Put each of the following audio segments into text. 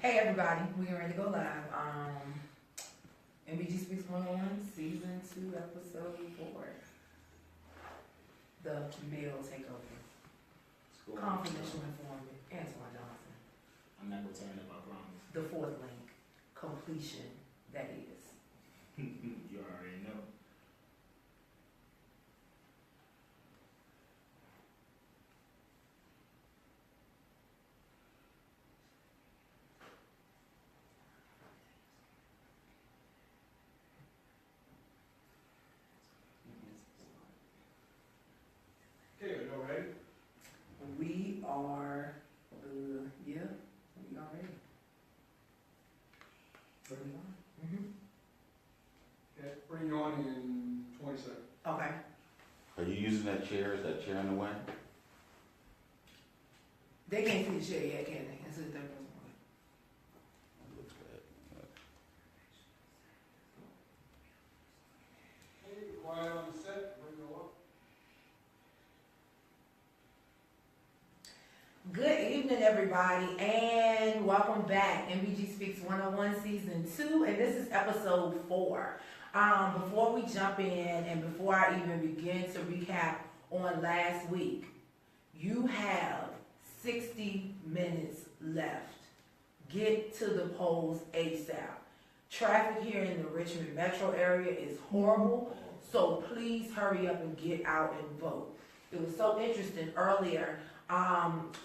Hey everybody, we're getting ready to go live. MBG Speaks 101, Season 2, Episode 4. The male takeover. Confidential informant, Antoine Johnson. I'm not returning if I promise. The fourth link, completion, that is. You already know. Okay, are y'all ready? We are, we are ready. Okay, bring you on in 20 seconds. Okay. Are you using that chair? Is that chair in the way? They can't see the chair yet, can they? That's the third person. Looks bad. Okay, quiet on the set, bring you up. Good evening, everybody, and welcome back. MBG Speaks 101 Season 2, and this is Episode 4. Before we jump in and before I even begin to recap on last week, you have 60 minutes left. Get to the polls ASAP. Traffic here in the Richmond metro area is horrible, so please hurry up and get out and vote. It was so interesting earlier.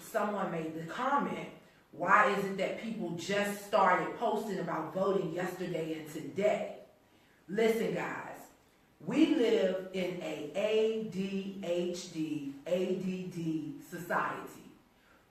Someone made the comment, why is it that people just started posting about voting yesterday and today? Listen, guys, we live in a ADHD, ADD society.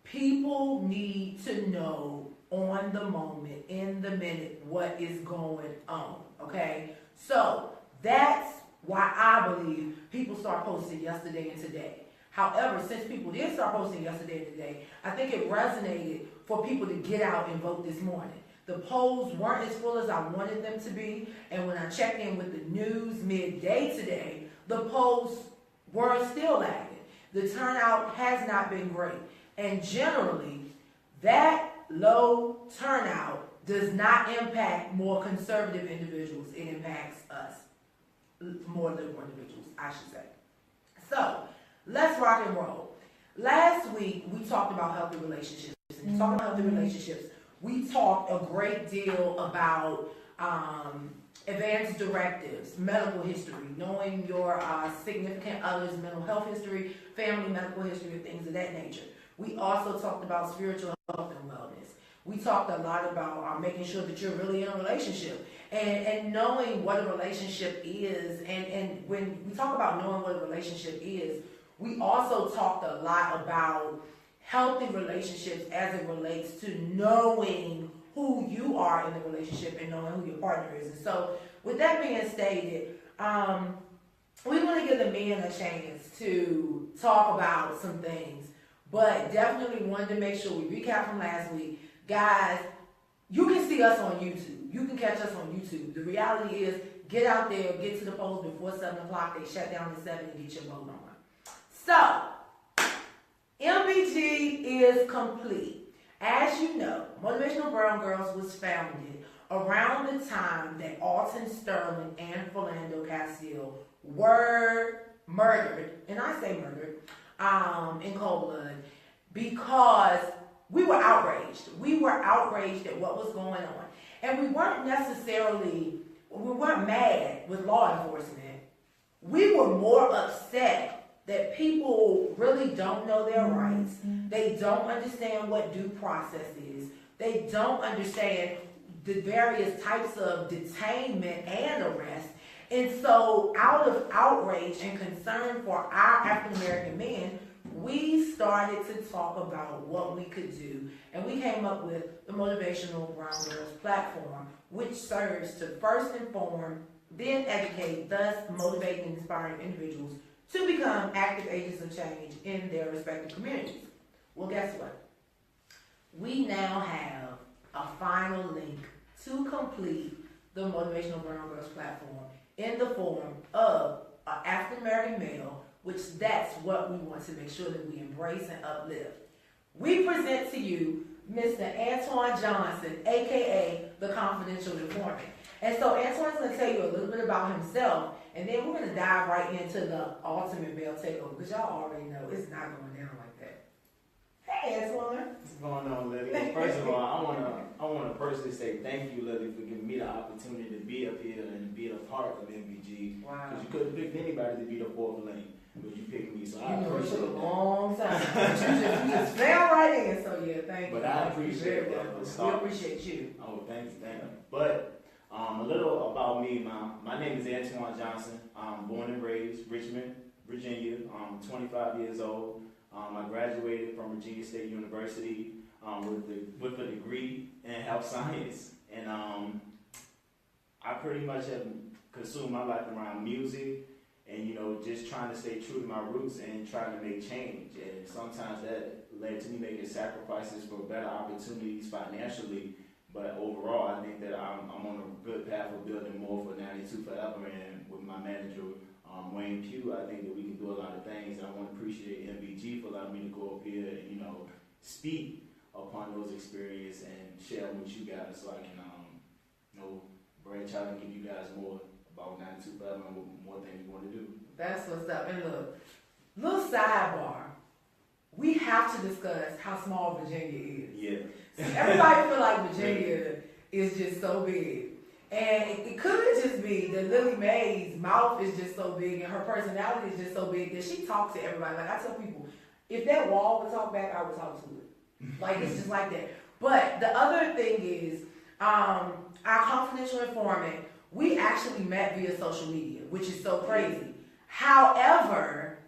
People need to know on the moment, in the minute, what is going on, okay? So that's why I believe people start posting yesterday and today. However, since people did start posting yesterday and today, I think it resonated for people to get out and vote this morning. The polls weren't as full as I wanted them to be, and when I checked in with the news midday today, the polls were still lagging. The turnout has not been great, and generally, that low turnout does not impact more conservative individuals. It impacts us, more liberal individuals, I should say. So, let's rock and roll. Last week, we talked about healthy relationships. And talking about healthy relationships, we talked a great deal about advanced directives, medical history, knowing your significant other's mental health history, family medical history, and things of that nature. We also talked about spiritual health and wellness. We talked a lot about making sure that you're really in a relationship and knowing what a relationship is. And when we talk about knowing what a relationship is, we also talked a lot about healthy relationships as it relates to knowing who you are in the relationship and knowing who your partner is. And so with that being stated, we want to give the men a chance to talk about some things, but definitely wanted to make sure we recap from last week. Guys, you can see us on YouTube. You can catch us on YouTube. The reality is, get out there, get to the polls before 7 o'clock. They shut down at 7 and get your vote on. So, MBG is complete. As you know, Motivational Brown Girls was founded around the time that Alton Sterling and Philando Castile were murdered, and I say murdered, in cold blood, because we were outraged. We were outraged at what was going on. And we weren't mad with law enforcement. We were more upset that people really don't know their rights. They don't understand what due process is. They don't understand the various types of detainment and arrest. And so out of outrage and concern for our African American men, we started to talk about what we could do. And we came up with the Motivational Brown Girls platform, which serves to first inform, then educate, thus motivate and inspiring individuals to become active agents of change in their respective communities. Well, guess what? We now have a final link to complete the Motivational Brown Girls platform in the form of an African American male, which that's what we want to make sure that we embrace and uplift. We present to you Mr. Antoine Johnson, aka the Confidential Informant. And so Antoine's going to tell you a little bit about himself, and then we're going to dive right into the ultimate male takeover, because y'all already know it's not going down like that. Hey, Antoine. What's going on, Lillie? First of all, I wanna personally say thank you, Lillie, for giving me the opportunity to be up here and be a part of MBG. Wow. Because you couldn't have picked anybody to be the fourth lane, but you picked me, so I You know, it took appreciate a that. long time. you just fell right in, so yeah, thank you. But I appreciate You're that. welcome. The We start. appreciate you. Oh, thank you. But a little about me, my name is Antoine Johnson. I'm born and raised Richmond, Virginia. I'm 25 years old. I graduated from Virginia State University with a degree in health science, and I pretty much have consumed my life around music, and just trying to stay true to my roots and trying to make change. And sometimes that led to me making sacrifices for better opportunities financially. But overall, I think that I'm on a good path of building more for 92 Forever, and with my manager, Wayne Pugh, I think that we can do a lot of things. And I want to appreciate MBG for allowing me to go up here and, speak upon those experiences and share them with you guys, so I can, branch out and give you guys more about 92 Forever and more things we want to do. That's what's up. And look, little sidebar. We have to discuss how small Virginia is. Yeah. See, everybody feel like Virginia is just so big. And it could just be that Lily Mae's mouth is just so big and her personality is just so big that she talks to everybody. Like I tell people, if that wall would talk back, I would talk to it. Like it's just like that. But the other thing is, our confidential informant, we actually met via social media, which is so crazy. However,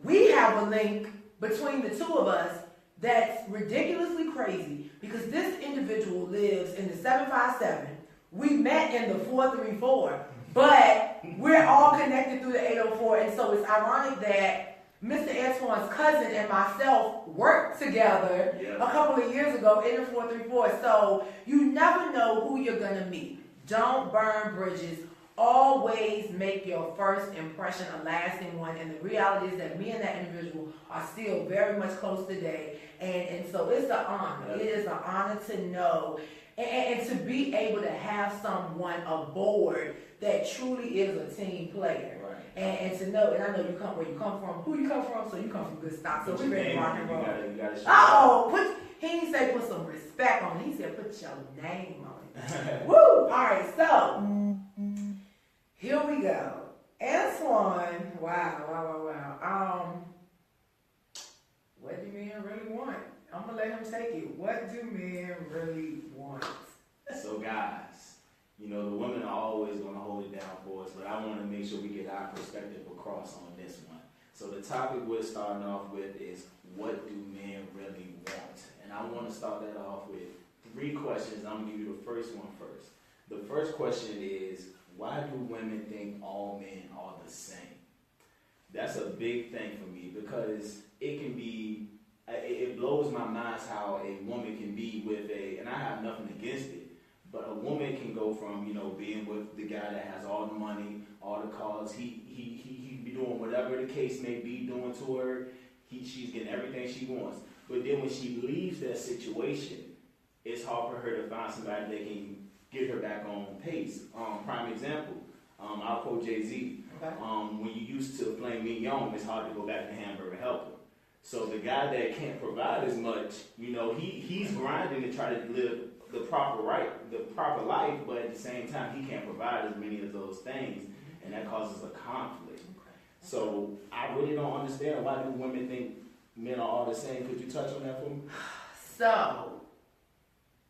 we have a link between the two of us that's ridiculously crazy, because this individual lives in the 757. We met in the 434, but we're all connected through the 804, and so it's ironic that Mr. Antoine's cousin and myself worked together a couple of years ago in the 434. So you never know who you're gonna meet. Don't burn bridges. Always make your first impression a lasting one. And the reality is that me and that individual are still very much close today. And so it's an honor. It is an honor to know and to be able to have someone aboard that truly is a team player. Right. And to know, and I know you come where you come from, who you come from, so you come from good stock. So we're ready to rock and roll. You gotta Oh, he didn't say put some respect on it. He said put your name on it. Woo! All right, so here we go. Antoine, wow. What do men really want? I'm gonna let him take it. What do men really want? So guys, the women are always going to hold it down for us, but I want to make sure we get our perspective across on this one. So the topic we're starting off with is, what do men really want? And I want to start that off with 3 questions. I'm going to give you the first one first. The first question is, why do women think all men are the same? That's a big thing for me, because it blows my mind how a woman can be with and I have nothing against it, but a woman can go from, being with the guy that has all the money, all the cars, he be doing whatever the case may be doing to her, she's getting everything she wants. But then when she leaves that situation, it's hard for her to find somebody that can get her back on pace. Prime example, I'll quote Jay-Z. Okay. When you used to flame me young, it's hard to go back to Hamburger Helper. So the guy that can't provide as much, he's grinding to try to live the proper life, but at the same time, he can't provide as many of those things, and that causes a conflict. Okay. So I really don't understand, why do women think men are all the same? Could you touch on that for me? So,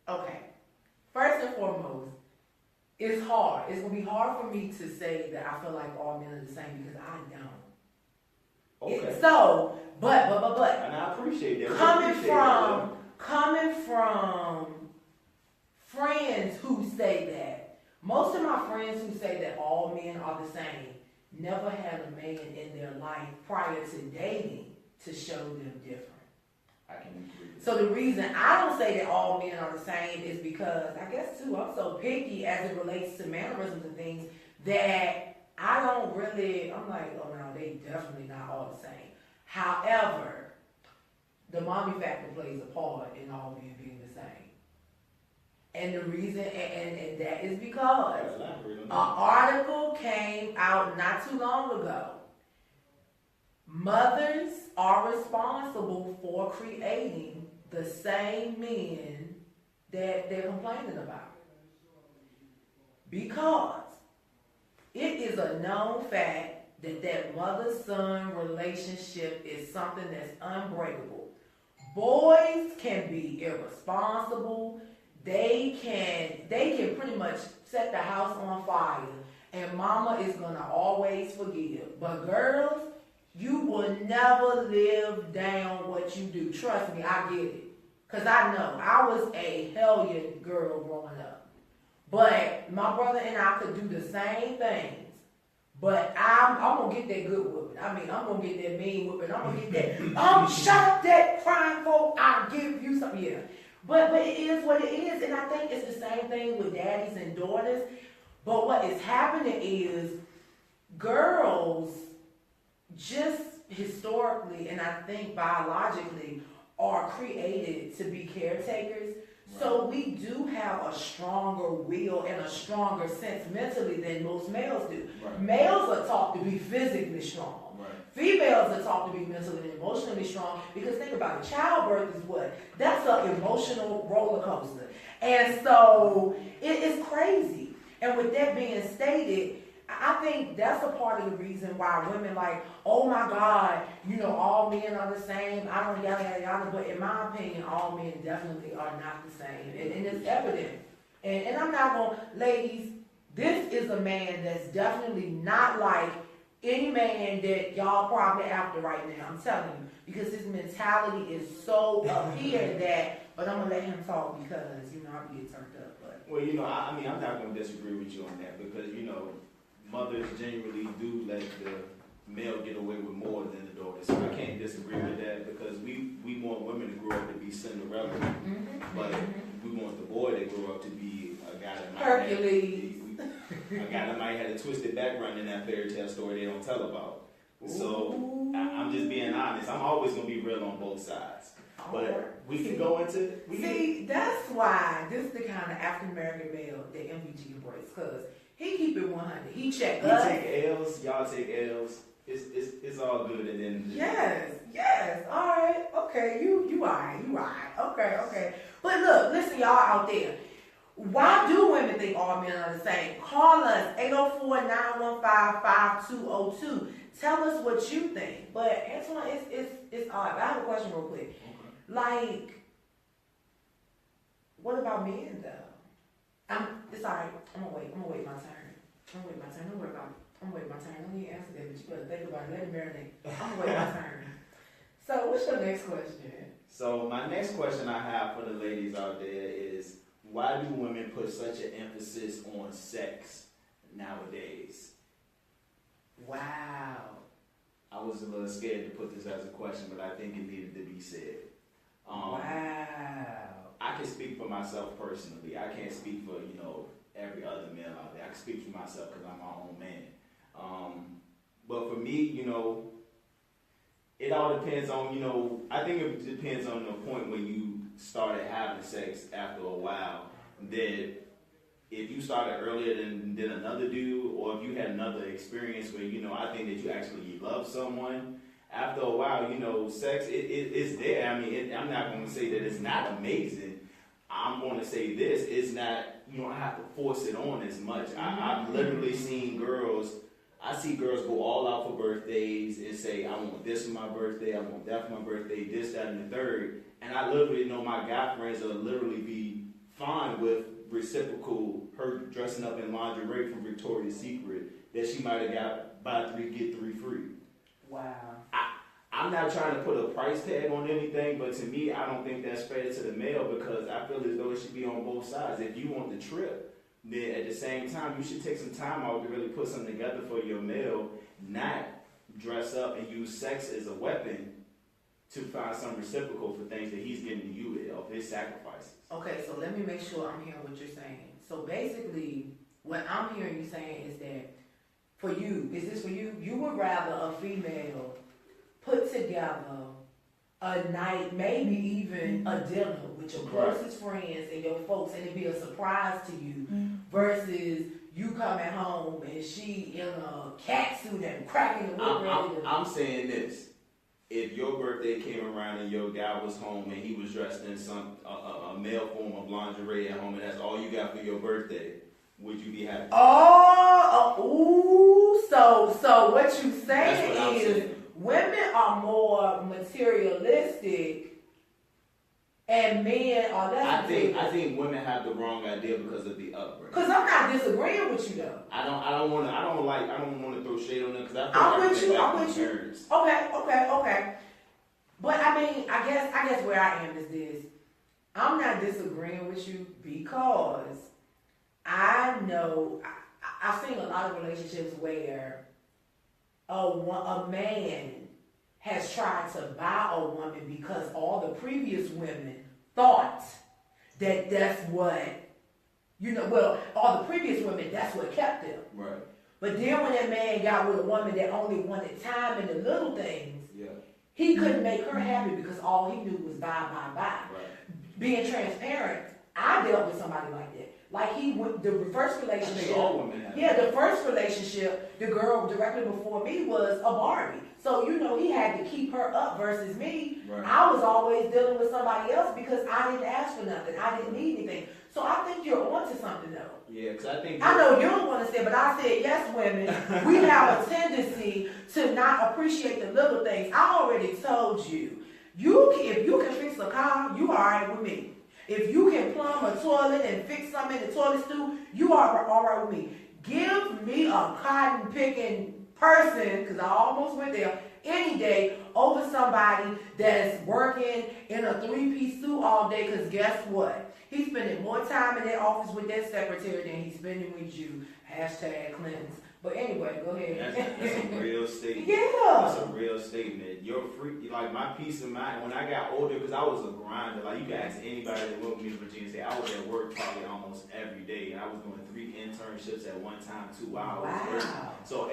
okay. First and foremost, it's hard. It's going to be hard for me to say that I feel like all men are the same, because I don't. Okay. But. And I appreciate that. Coming from friends who say that, most of my friends who say that all men are the same never had a man in their life prior to dating to show them different. I can agree. So the reason I don't say that all men are the same is because, I guess too, I'm so picky as it relates to mannerisms and things that I don't really, I'm like, oh no, they definitely not all the same. However, the mommy factor plays a part in all men being the same. And the reason, and that is because an article came out not too long ago. Mothers are responsible for creating the same men that they're complaining about. Because it is a known fact that mother-son relationship is something that's unbreakable. Boys can be irresponsible. They can pretty much set the house on fire, and mama is gonna always forgive. But girls, you will never live down what you do. Trust me, I get it. Cause I know I was a hellion girl growing up. But my brother and I could do the same things. But I'm gonna get that good whooping. I mean, I'm gonna get that mean whooping. I'm gonna get that, shut up that crying folk, I'll give you something. Yeah. But it is what it is. And I think it's the same thing with daddies and daughters. But what is happening is girls just historically, and I think biologically, are created to be caretakers. Right. So we do have a stronger will and a stronger sense mentally than most males do. Right. Males are taught to be physically strong. Right. Females are taught to be mentally and emotionally strong, because think about it, childbirth is what? That's an emotional roller coaster. And so it is crazy. And with that being stated, I think that's a part of the reason why women like, oh my God, all men are the same. I don't yada yada, but in my opinion, all men definitely are not the same. And it's evident. And I'm not going, ladies, this is a man that's definitely not like any man that y'all probably after right now. I'm telling you. Because his mentality is so up here that, but I'm going to let him talk because, I get turned up. But. Well, I'm not going to disagree with you on that because, mothers generally do let the male get away with more than the daughter. So I can't disagree with that because we want women to grow up to be Cinderella, but we want the boy to grow up to be a guy that might Hercules. A guy that might have a twisted background in that fairy tale story they don't tell about. So I'm just being honest. I'm always going to be real on both sides. But we can go into... that's why this is the kind of African American male that MBG embraces, because he keep it 100. He check us. We take L's, y'all take L's. It's all good, and then... Yes. All right. Okay, you all right. Okay. But look, listen, y'all out there. Why do women think all men are the same? Call us, 804-915-5202. Tell us what you think. But Antoine, it's odd. I have a question real quick. Okay. Like, what about men though? It's alright. I'm gonna wait my turn. Don't worry about it. Don't even answer that, but you better think about it. Let it marinate. I'm gonna wait my turn. So, what's your next question? So, my next question I have for the ladies out there is, why do women put such an emphasis on sex nowadays? Wow. I was a little scared to put this as a question, but I think it needed to be said. Wow. I can speak for myself personally. I can't speak for, every other male out there. I can speak for myself because I'm my own man. But for me, it all depends on, I think it depends on the point when you started having sex after a while. That if you started earlier than another dude, or if you had another experience where, I think that you actually love someone, after a while, sex, it's there. I mean, I'm not going to say that it's not amazing. I'm going to say this, it's not, you don't have to force it on as much. I've literally seen I see girls go all out for birthdays and say, I want this for my birthday, I want that for my birthday, this, that, and the third. And I literally know my guy friends will literally be fine with reciprocal, her dressing up in lingerie from Victoria's Secret that she might have got buy 3, get 3 free. Wow. I'm not trying to put a price tag on anything, but to me, I don't think that's fair to the male because I feel as though it should be on both sides. If you want the trip, then at the same time, you should take some time out to really put something together for your male, not dress up and use sex as a weapon to find some reciprocal for things that he's giving to you of his sacrifices. Okay, so let me make sure I'm hearing what you're saying. So basically, what I'm hearing you saying is that for you, is this for you? You would rather a female put together a night, maybe even a dinner with your closest friends and your folks, and it be a surprise to you, versus you coming home and she in a cat suit and cracking the whip ready to. I'm saying this. If your birthday came around and your guy was home and he was dressed in a male form of lingerie at home and that's all you got for your birthday, would you be happy? So what you saying That's what I'm is saying. women are more materialistic and men are less I materialistic. think women have the wrong idea because of the upbringing. Cause I'm not disagreeing with you though. I don't want to throw shade on them because I feel I'm like with they you. like I'm with you. parents. Okay. But I mean, I guess where I am is this. I'm not disagreeing with you because I know I've seen a lot of relationships where a man has tried to buy a woman because all the previous women thought that that's what, all the previous women, that's what kept them. Right. But then when that man got with a woman that only wanted time and the little things, Yeah. he couldn't make her happy because all he knew was buy. Right. Being transparent, I dealt with somebody like that. Like the first relationship. All women have. Yeah, the first relationship, the girl directly before me was a Barbie. So, he had to keep her up versus me. Right. I was always dealing with somebody else because I didn't ask for nothing. I didn't need anything. So I think you're onto something though. Yeah, because I think. I know you don't want to say, but I said, yes, women, we have a tendency to not appreciate the little things. I already told you, if you can fix a car, you all right with me. If you can plumb a toilet and fix something in the toilet stool, you are all right with me. Give me a cotton picking person, because I almost went there, any day over somebody that's working in a three-piece suit all day, because guess what? He's spending more time in that office with that secretary than he's spending with you. Hashtag Clintons. But anyway, go ahead. That's a real statement. Yeah. That's a real statement. You're free. Like, my peace of mind, when I got older, because I was a grinder. Like, you can ask anybody that went with me to Virginia State. I was at work probably almost every day. And I was doing 3 internships at one time, 2 hours. Wow. So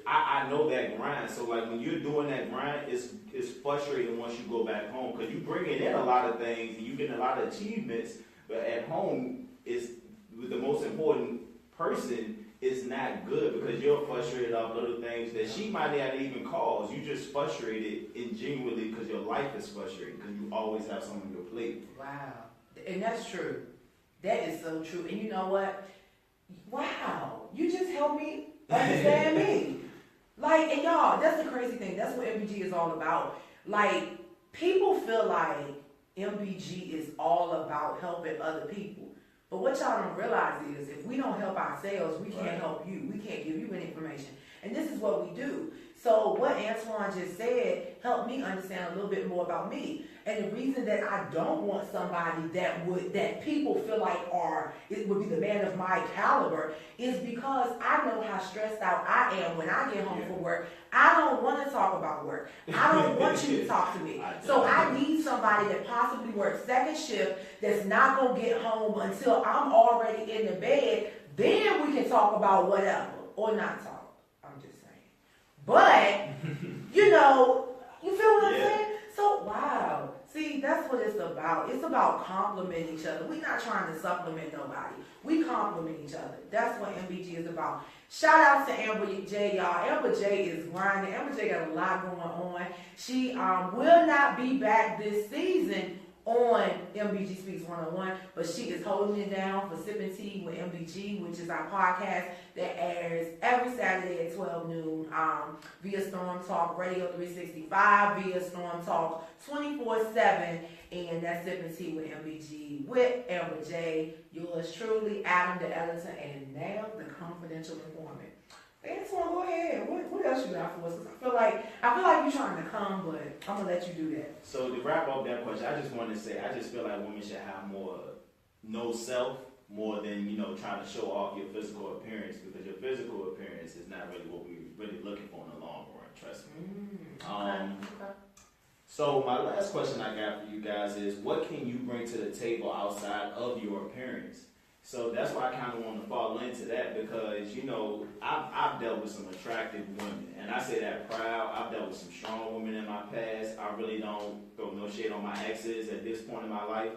I know that grind. So, like, when you're doing that grind, it's frustrating once you go back home. Because you bringing in a lot of things and you getting a lot of achievements. But at home, is the most important person is not good because you're frustrated off little things that she might not even cause. You just frustrated genuinely because your life is frustrating because you always have something on your plate. Wow. And that's true. That is so true. And you know what? Wow. You just helped me understand me. Like, and y'all, that's the crazy thing. That's what MBG is all about. Like, people feel like MBG is all about helping other people. But what y'all don't realize is if we don't help ourselves, we can't help you. We can't give you any information. And this is what we do. So what Antoine just said helped me understand a little bit more about me. And the reason that I don't want somebody that people feel like it would be the man of my caliber is because I know how stressed out I am when I get home from work. I don't want to talk about work. I don't want you to talk to me. So I need somebody that possibly works second shift that's not going to get home until I'm already in the bed. Then we can talk about whatever or not talk. I'm just saying. But, you feel what I'm saying? So, wow. See, that's what it's about. It's about complimenting each other. We're not trying to supplement nobody. We compliment each other. That's what MBG is about. Shout out to Amber J, y'all. Amber J is grinding. Amber J got a lot going on. She will not be back this season on MBG Speaks 101, but she is holding it down for Sipping Tea with MBG, which is our podcast that airs every Saturday at 12 noon via Storm Talk Radio 365, via Storm Talk 24/7, and that's Sipping Tea with MBG with Amber J, yours truly, Adam the editor, and now the confidential informant. Antoine, go ahead. What else you got for us? 'Cause I feel like you're trying to come, but I'm gonna let you do that. So to wrap up that question, I just want to say I just feel like women should have more no self more than trying to show off your physical appearance because your physical appearance is not really what we're really looking for in the long run. Trust me. Okay. So my last question I got for you guys is, what can you bring to the table outside of your appearance? So that's why I kind of want to fall into that because, you know, I've dealt with some attractive women. And I say that proud. I've dealt with some strong women in my past. I really don't throw no shade on my exes at this point in my life.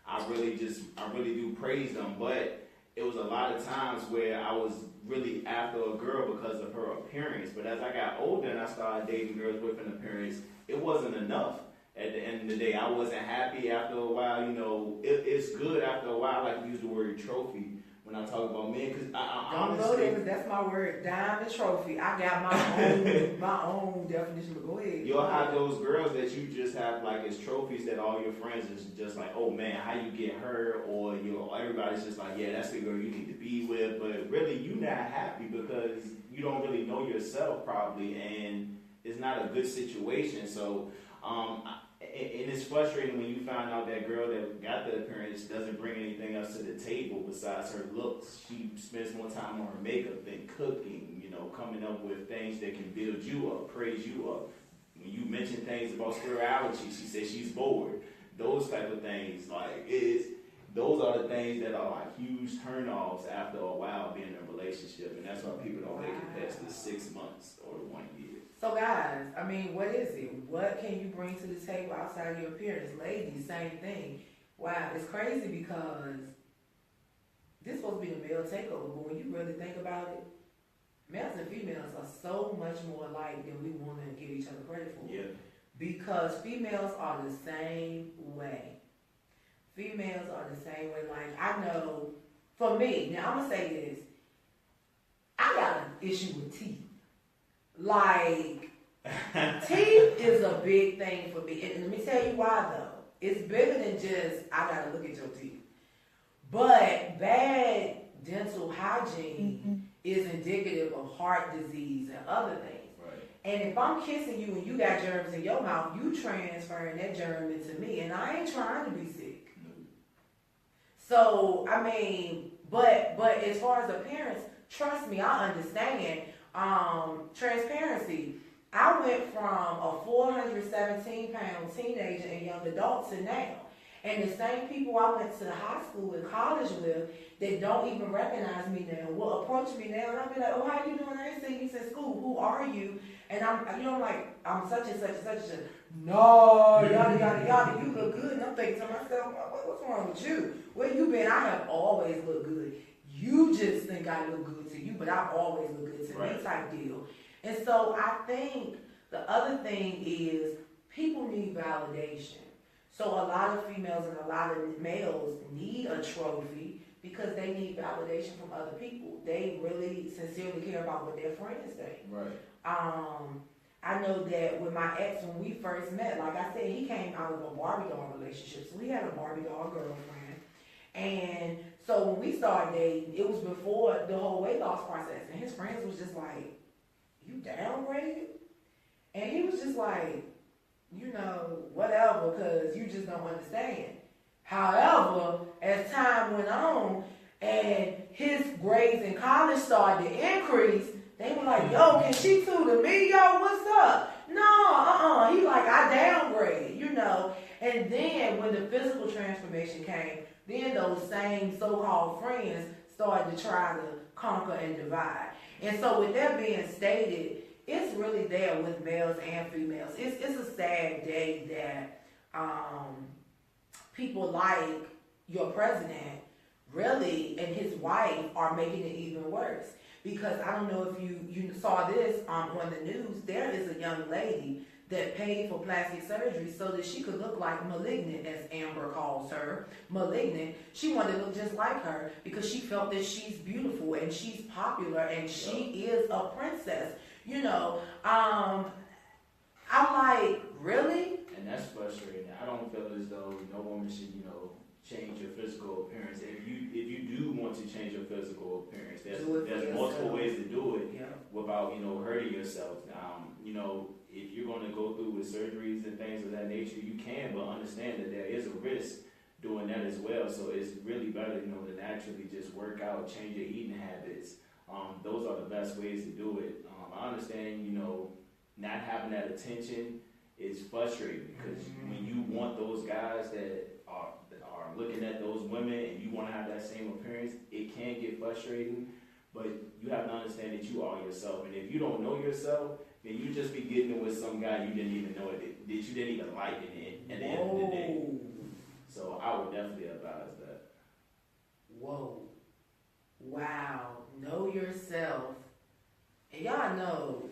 I really do praise them. But it was a lot of times where I was really after a girl because of her appearance. But as I got older and I started dating girls with an appearance, it wasn't enough. At the end of the day, I wasn't happy after a while. You know, it's good after a while. I like to use the word trophy when I talk about men because I don't honestly, go there 'cause that's my word, diamond trophy. I got my own definition, but go ahead. You'll have those girls that you just have like as trophies that all your friends is just like, oh man, how you get her? Or you know, everybody's just like, yeah, that's the girl you need to be with. But really, you're not happy because you don't really know yourself probably, and it's not a good situation. So. And it's frustrating when you find out that girl that got the appearance doesn't bring anything else to the table besides her looks. She spends more time on her makeup than cooking, you know, coming up with things that can build you up, praise you up. When you mention things about spirituality, she says she's bored. Those type of things, like, those are the things that are like huge turnoffs after a while being in a relationship. And that's why people don't make it past the 6 months or the 1 year. So guys, I mean, what is it? What can you bring to the table outside your appearance? Ladies, same thing. Wow, it's crazy because this is supposed to be the male takeover, but when you really think about it, males and females are so much more alike than we want to give each other credit for. Yeah. Because females are the same way. Females are the same way. Like, I know, for me, now I'm going to say this, I got an issue with teeth. Like, teeth is a big thing for me. And let me tell you why, though. It's bigger than just, I got to look at your teeth. But bad dental hygiene is indicative of heart disease and other things. Right. And if I'm kissing you and you got germs in your mouth, you transferring that germ into me. And I ain't trying to be sick. So, I mean, but as far as appearance, trust me, I understand. Transparency. I went from a 417-pound teenager and young adult to now. And the same people I went to high school and college with that don't even recognize me now will approach me now and I'll be like, oh, how you doing? I ain't seen you since school. Who are you? And I'm like, I'm such and such and such and such. No, yada, yada, yada. You look good. And I'm thinking to myself, what's wrong with you? Where you been? I have always looked good. You just think I look good to you, but I've always looked good to me type deal. And so I think the other thing is people need validation. So a lot of females and a lot of males need a trophy because they need validation from other people. They really sincerely care about what their friends think. Right. I know that with my ex, when we first met, like I said, he came out of a Barbie doll relationship. So we had a Barbie doll girlfriend. And so when we started dating, it was before the whole weight loss process. And his friends was just like, you downgraded? And he was just like, you know, whatever, because you just don't understand. However, as time went on and his grades in college started to increase, they were like, yo, can she tutor me? Yo, what's up? No, He like, I downgraded, you know. And then when the physical transformation came, then those same so-called friends started to try to conquer and divide. And so with that being stated, it's really there with males and females. It's a sad day that people like your president really and his wife are making it even worse. Because I don't know if you saw this on the news, there is a young lady that paid for plastic surgery so that she could look like malignant, as Amber calls her, malignant. She wanted to look just like her because she felt that she's beautiful and she's popular and she is a princess. You know, I'm like, really? And that's frustrating. I don't feel as though no woman should, you know, change your physical appearance. If you do want to change your physical appearance, there's multiple ways to do it without, you know, hurting yourself. You know, if you're going to go through with surgeries and things of that nature, you can, but understand that there is a risk doing that as well. So it's really better, you know, to naturally just work out, change your eating habits. Those are the best ways to do it. I understand, you know, not having that attention is frustrating because when you want those guys that are looking at those women and you want to have that same appearance, it can get frustrating. But you have to understand that you are yourself, and if you don't know yourself, then you just be getting it with some guy you didn't even know that you didn't even like it at the end of the day. So I would definitely advise that. Whoa. Wow. Know yourself. And y'all know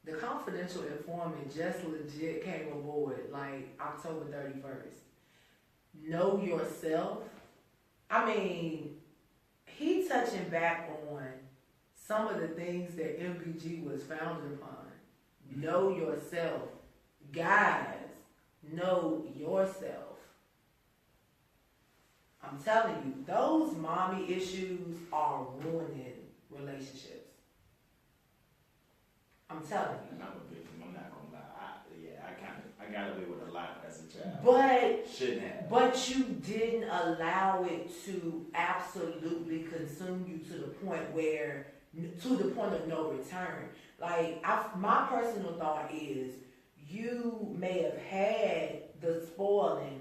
the confidential informant just legit came aboard like October 31st. Know yourself. I mean, he touching back on some of the things that MBG was founded upon. Know yourself. Guys, know yourself. I'm telling you, those mommy issues are ruining relationships. I'm telling you. And I'm a victim, I'm not gonna lie. I got away with a lot as a child. But shouldn't have. But you didn't allow it to absolutely consume you to the point of no return. Like, my personal thought is, you may have had the spoiling,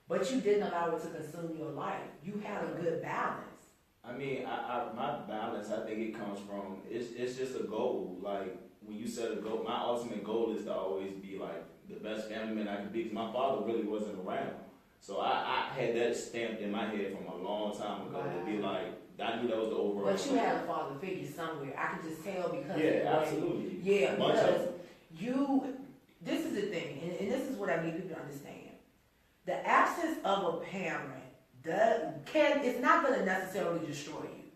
but you didn't allow it to consume your life. You had a good balance. I mean, my balance, I think it comes from, it's just a goal. Like, when you set a goal, my ultimate goal is to always be like the best family man I could be, because my father really wasn't around. So I had that stamped in my head from a long time ago to be like, I knew that was the overall. But you had a father figure somewhere. I could just tell because absolutely. Yeah, because this is the thing, and this is what I need people to understand. The absence of a parent it's not going to necessarily destroy you.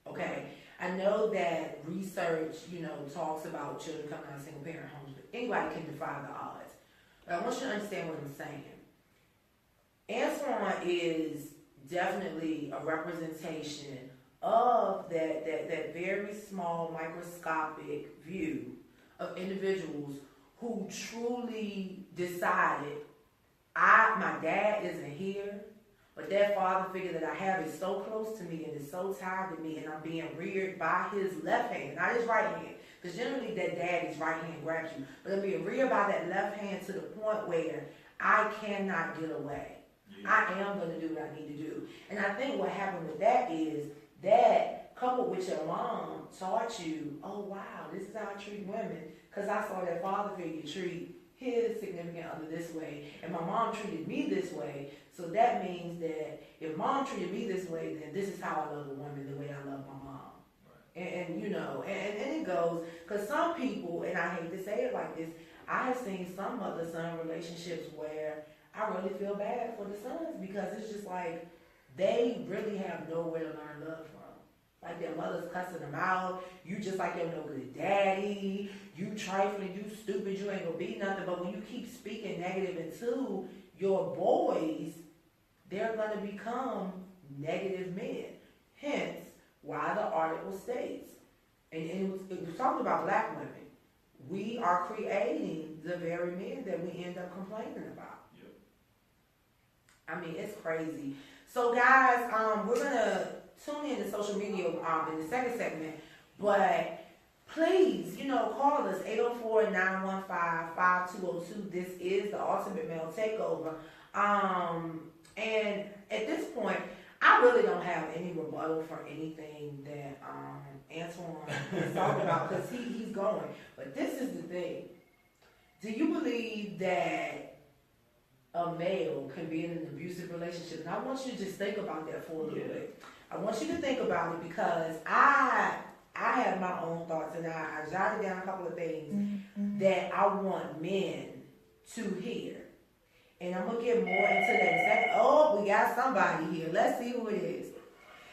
Okay? I know that research, talks about children coming out of single parent homes, but anybody can defy the odds. But I want you to understand what I'm saying. Antoine is definitely a representation of that very small microscopic view of individuals who truly decided, my dad isn't here, but that father figure that I have is so close to me and is so tied to me, and I'm being reared by his left hand, not his right hand. Because generally that daddy's right hand grabs you. But I'm being reared by that left hand to the point where I cannot get away. Yeah. I am going to do what I need to do. And I think what happened with that is that, coupled with your mom, taught you, oh wow, this is how I treat women. Because I saw that father figure treat his significant other this way, and my mom treated me this way. So that means that if mom treated me this way, then this is how I love a woman, the way I love my mom. Right. And it goes, because some people, and I hate to say it like this, I have seen some mother-son relationships where I really feel bad for the sons, because it's just like they really have nowhere to learn love from. Like their mother's cussing them out. You just like you're no good daddy. You trifling, you stupid, you ain't gonna be nothing. But when you keep speaking negative into your boys, they're gonna become negative men. Hence, why the article states, and it was talking about black women, we are creating the very men that we end up complaining about. Yep. I mean, it's crazy. So guys, we're gonna tune in to social media in the second segment, but please, call us 804-915-5202. This is the Ultimate Male Takeover. And at this point, I really don't have any rebuttal for anything that Antoine is talking about, because he's going. But this is the thing. Do you believe that a male can be in an abusive relationship? And I want you to just think about that for a little bit. I want you to think about it, because I have my own thoughts, and I jotted down a couple of things that I want men to hear. And I'm going to get more into that. Oh, we got somebody here. Let's see who it is.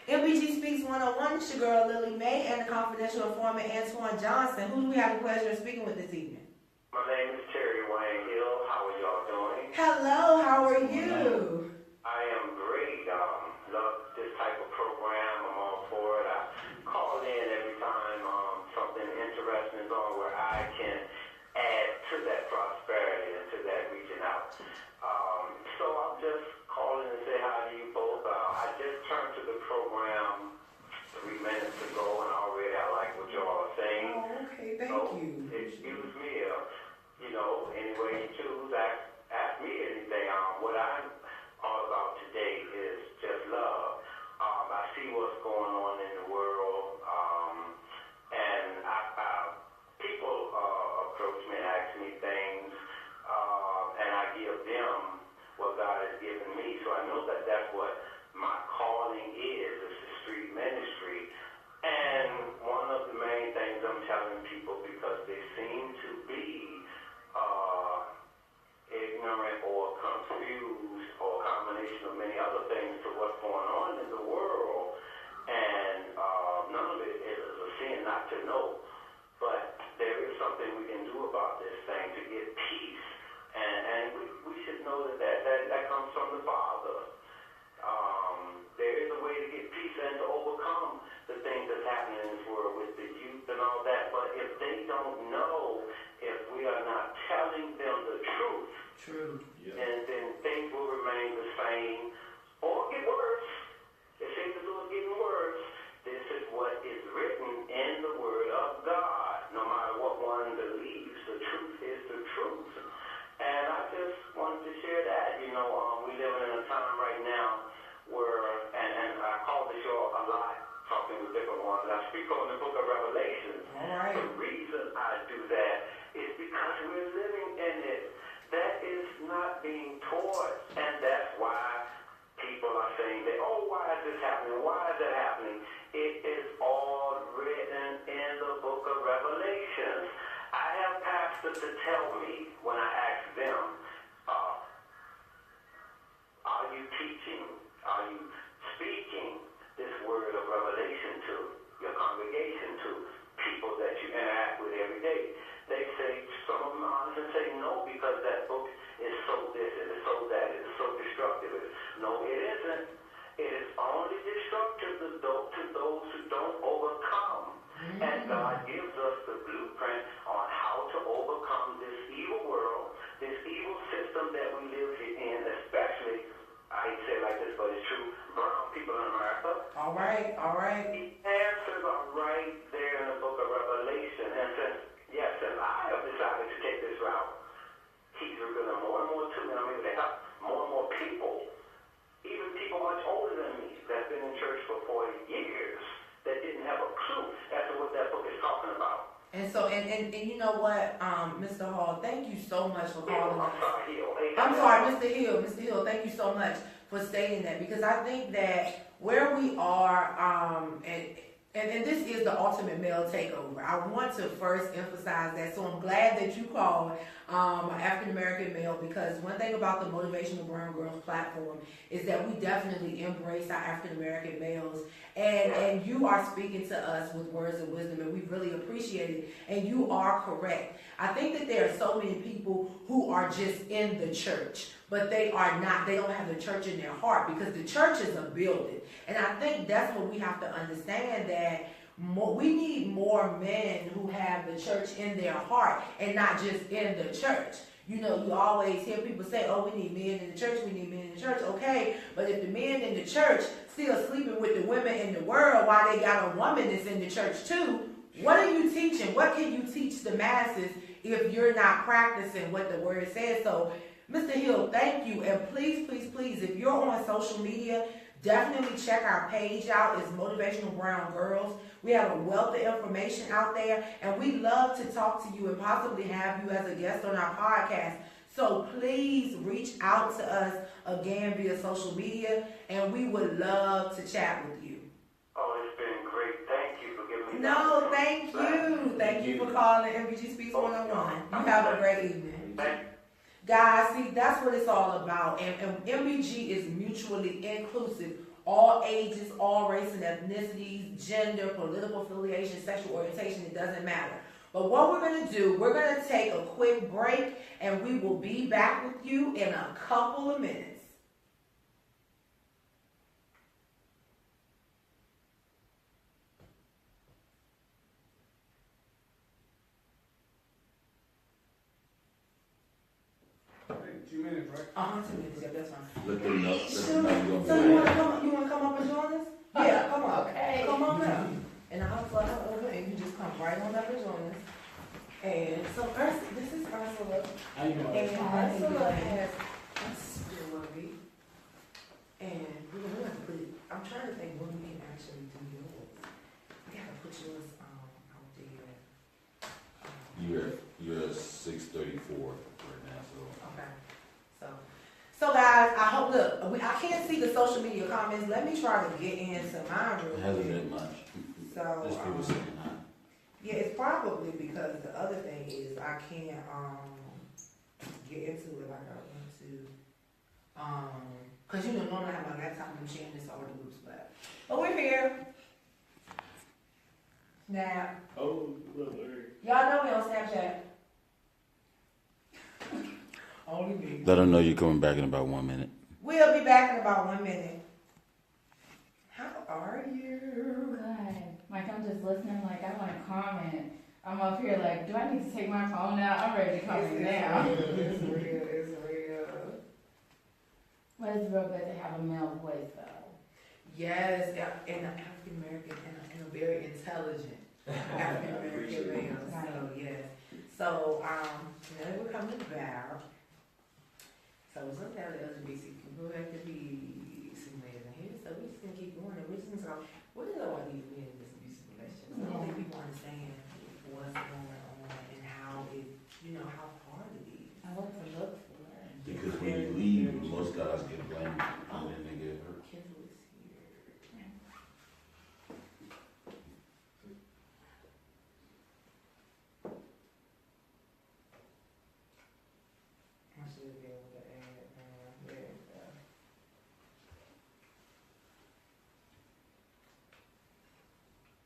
MBG Speaks 101. It's your girl, Lillie Mae, and the confidential informant, Antoine Johnson. Who do we have the pleasure of speaking with this evening? My name is Terry Wayne Hill. How are y'all doing? Hello, how are you? I am great. Love this type of program. I'm all for it. I call in every time something interesting is on where I can add to that prosperity and to that reaching out. So I'm just calling to say hi to you both. I just turned to the program 3 minutes ago, and already I like what y'all are saying. Oh, okay, thank you. Excuse me, any way you choose, ask me anything. What I'm all about many other things to what's going on in the world, and none of it is a sin not to know. But there is something we can do about this thing to get peace, and we should know that comes from the Father. There is a way to get peace and to overcome the things that's happening in this world with the youth and all that. But if they don't know, if we are not telling them the truth, True. and then things will remain the same or get worse. It seems as though it's getting worse. This is what is written in the Word of God. No matter what one believes, the truth is the truth. And I just wanted to share that. We live in a time right now where, and I call the show a lot, talking with different ones. I speak on the book of Revelation. All right. The reason I do that is because we're living in it. That is not being taught, and that's why people are saying that, oh, why is this happening? Why is that happening? It is all written in the book of Revelation. I have pastors to tell me when I ask them, are you teaching, are you speaking this word of revelation to your congregation, to people that you interact with every day? They say, some of them honest and say no, because that book is so this, it is so that, it is so destructive. No, it isn't. It is only destructive to those who don't overcome. And God gives us the blueprint on how to overcome this evil world, this evil system that we live in, especially, I hate to say it like this, but it's true, brown people in America. All right. All right. The answers are right there in the book of Revelation. And since I have decided to take this route, He's revealing more and more to me. I'm able to help more and more people, even people much older than me that have been in church for 40 years that didn't have a clue as to what that book is talking about. And so, and you know what, Mr. Hall, thank you so much for calling us. I'm sorry, Mr. Hill. Mr. Hill, thank you so much for stating that, because I think that where we are, and this is the ultimate male takeover. I want to first emphasize that. So I'm glad that you called an African-American male, because one thing about the Motivational Brown Girls platform is that we definitely embrace our African-American males. And you are speaking to us with words of wisdom, and we really appreciate it. And you are correct. I think that there are so many people who are just in the church, but they are not. They don't have the church in their heart, because the church is a building. And I think that's what we have to understand, that we need more men who have the church in their heart and not just in the church. You always hear people say, oh, we need men in the church, we need men in the church. Okay, but if the men in the church still sleeping with the women in the world while they got a woman that's in the church too, what are you teaching? What can you teach the masses if you're not practicing what the word says? So, Mr. Hill, thank you. And please, please, please, if you're on social media, definitely check our page out. It's Motivational Brown Girls. We have a wealth of information out there, and we love to talk to you and possibly have you as a guest on our podcast. So please reach out to us again via social media, and we would love to chat with you. Oh, it's been great. Thank you for giving me No, thank you. Thank you for calling MBG Speaks 101. You have a great evening. Guys, see, that's what it's all about. And MBG is mutually inclusive. All ages, all race and ethnicities, gender, political affiliation, sexual orientation, it doesn't matter. But what we're going to do, we're going to take a quick break, and we will be back with you in a couple of minutes. Hey, 2 minutes, right? 2 minutes, yeah, that's fine. Let them know. Let So them know you're you gonna be want there. to come up and join us? Yeah, come on. Okay. Come on up. And I'll fly over, and you just come right on up and join us. And so this is Ursula. How you doing? And Ursula has a story. And we're going to have to put it, I'm trying to think when we can actually do yours. We got to put yours out there. You're at 6:34 right now, so. Okay. So guys, I hope, look, I can't see the social media comments. Let me try to get into mine real It quick. hasn't been much. So, Just people saying hi. yeah, it's probably because the other thing is I can't get into it like I want to. Because you know, normally I have my laptop and I'm sharing this over the groups, but we're here. Snap. Oh, look, Y'all know me on Snapchat. Only me. Let them know you're coming back in about 1 minute. We'll be back in about 1 minute. How are you? Good. Like, I'm just listening, like, I want to comment. I'm up here like, do I need to take my phone out? I'm ready to comment now. It's real. But it's real good to have a male voice, though. Yes, and an African American and a very intelligent African American male. So yes. So now that we're coming back. So it's not that LGBT people have to be some ways in here. So we're just gonna keep going and we're just gonna talk. What is all these men in this abusive relationship? I don't think people understand what's going on and how it, you know, how hard it is. I want to look for her. Because when you leave, most guys get blamed and then they get hurt. Kendall is here. I should be able to add, there we go.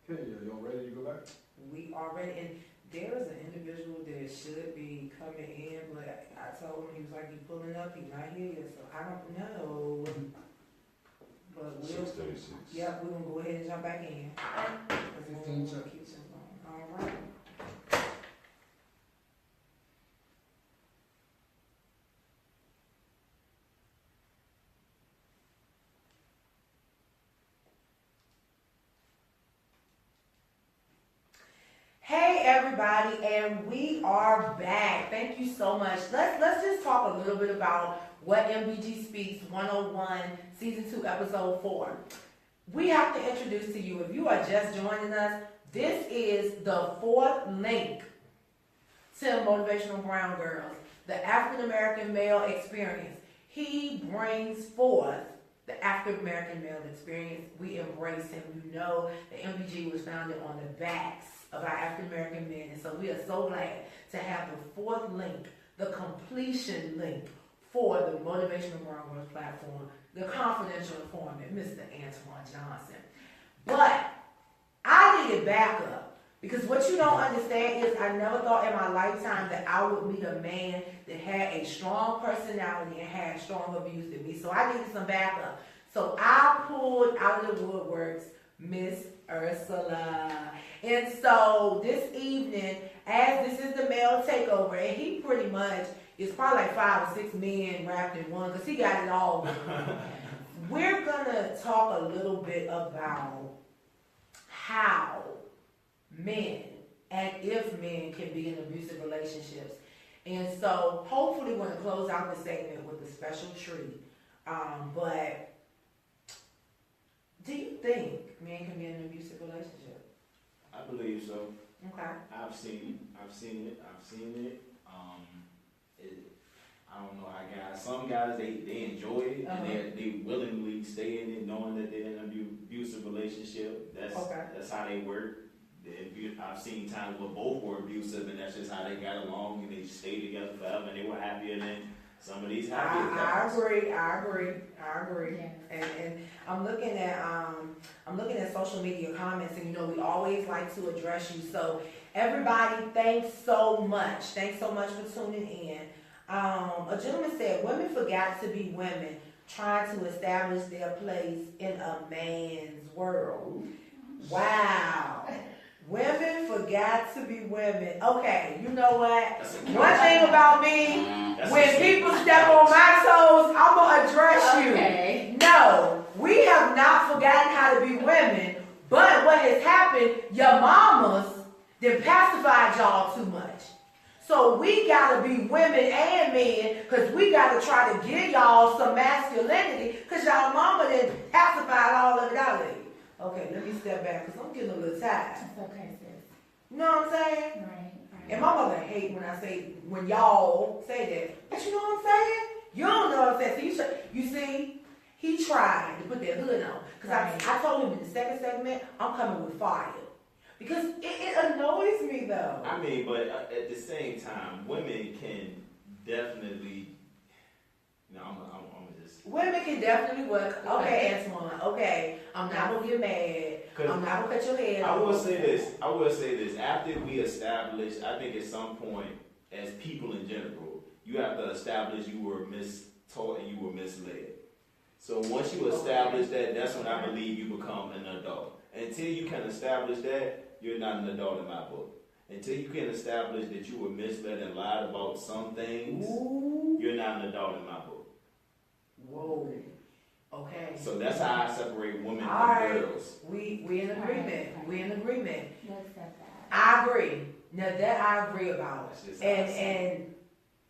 Okay, y'all ready to go back? We already, and there is an individual that should be coming in, but I told him, he was like, you pulling up, he's not here yet, so I don't know. But we'll, 6:36. yeah, we're gonna go ahead and jump back in. 15 seconds. Keep some going. All right. Hey everybody, and we are back. Thank you so much. Let's just talk a little bit about what MBG Speaks 101 Season 2 Episode 4. We have to introduce to you, if you are just joining us, this is the fourth link to Motivational Brown Girls, the African American male experience. He brings forth the African American male experience. We embrace him. You know the MBG was founded on the backs of our African American men, and so we are so glad to have the fourth link, the completion link for the Motivational Brown Girls platform, the confidential informant, Mr. Antoine Johnson. But I needed backup because what you don't understand is I never thought in my lifetime that I would meet a man that had a strong personality and had strong abuse in me. So I needed some backup. So I pulled out of the woodworks Miss Ursula. And so this evening, as this is the male takeover, and he pretty much is probably like 5 or 6 men wrapped in one because he got it all. We're gonna talk a little bit about how men and if men can be in abusive relationships. And so hopefully we're gonna close out the segment with a special treat. But do you think men can be in an abusive relationship? I believe so. Okay. I've seen it. I don't know how guys. Some guys they enjoy it and they willingly stay in it, knowing that they're in an abusive relationship. That's how they work. I've seen times where both were abusive, and that's just how they got along, and they stayed together forever, and they were happier than some of these happier couples. I agree. Yeah. And I'm looking at social media comments, and you know we always like to address you. So everybody, thanks so much. Thanks so much for tuning in. A gentleman said, women forgot to be women, trying to establish their place in a man's world. Wow. Women forgot to be women. Okay, you know what? One thing about me, when people step on my toes, I'm going to address you. No, we have not forgotten how to be women, but what has happened, your mamas then pacified y'all too much. So we got to be women and men because we got to try to give y'all some masculinity because y'all mama then pacified all of it out of you. Okay, let me step back because I'm getting a little tired. It's okay, sis. You know what I'm saying? Right. And my mother hate when y'all say that. But you know what I'm saying? You don't know what I'm saying. So you see, he tried to put that hood on. Because I told him in the second segment, I'm coming with fire. Because it annoys me though. I mean, but at the same time, women can definitely, No, I'm just. Women can definitely work. Okay, Antoine. Okay, I'm not gonna get mad. I'm not gonna cut your head I off. will say this. After we establish, I think at some point, as people in general, you have to establish you were mistaught and you were misled. So once you establish that, that's when I believe you become an adult. Until you can establish that, you're not an adult in my book. Until you can establish that you were misled and lied about some things, you're not an adult in my book. Whoa. Okay. So that's how I separate women All from right. girls. We in agreement. We in agreement. Let's accept that. I agree. Now that I agree about. That's just how I see it. And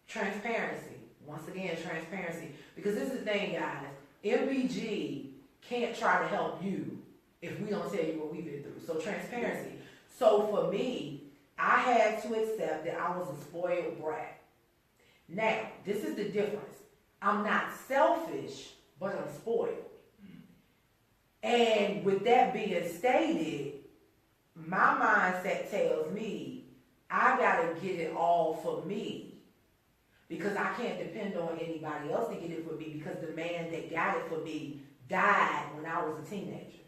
transparency. Once again, transparency. Because this is the thing, guys. MBG can't try to help you if we don't tell you what we've been through. So transparency. So for me, I had to accept that I was a spoiled brat. Now, this is the difference. I'm not selfish, but I'm spoiled. And with that being stated, my mindset tells me I gotta get it all for me. Because I can't depend on anybody else to get it for me because the man that got it for me died when I was a teenager.